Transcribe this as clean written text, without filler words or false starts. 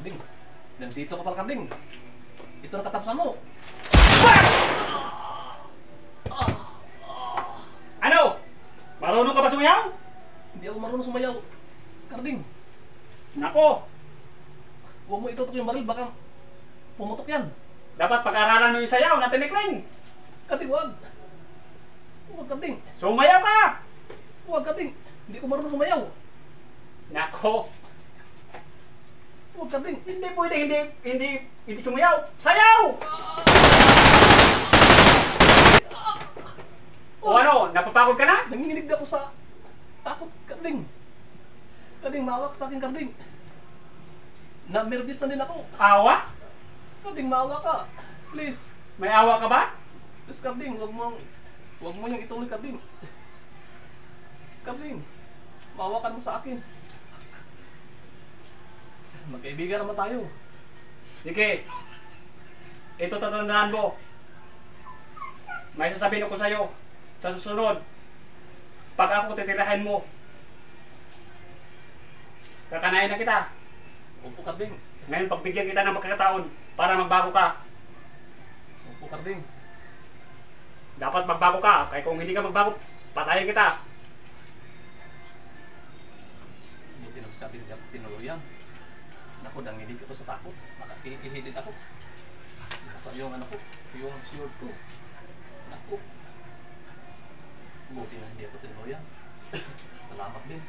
Karding, nandito ka pala, Karding. Ito ang katapsan mo. Ano? Marunong ka ba sumayaw? Hindi ako marunong sumayaw. Karding, Nako, huwag mo itutok yung baril, baka pumutok yan. dapat pag-aralan mo yung sayaw na tinikling. Karding, huwag. Huwag, Karding. Sumayaw ka! Huwag, Karding. Hindi ko marunong sumayaw. Nako, Huwag, Karding. hindi pwede hindi sumayaw. Sayaw! O ano, napapagod ka na? Nanginginig ako sa takot, Karding. Karding, maawa ka sa akin, Karding. Na-nervous na din ako. Awa? Karding, maawa ka. Please. May awa ka ba? Please, Karding, huwag mo yung ituloy, Karding. Karding, maawa ka mo sa akin. Magkaibigan naman tayo. Sige. Ito tatandaan mo. May sasabihin ako sa'yo. Sa susunod, pag ako titirahin mo, kakanain na kita. Opo, Karding. Ngayon, pagbigyan kita ng pagkakataon para magbago ka. Opo, Karding. Dapat magbago ka. Kaya kung hindi ka magbago, patayin kita. Buti nang sabi niya, tinuluyan. Naku, nanginig ako sa takot. Nakakihidid ako. Nasa yung ano ko, yung sword ko. Naku. Buti na hindi ako tinuluyan. Salamat din.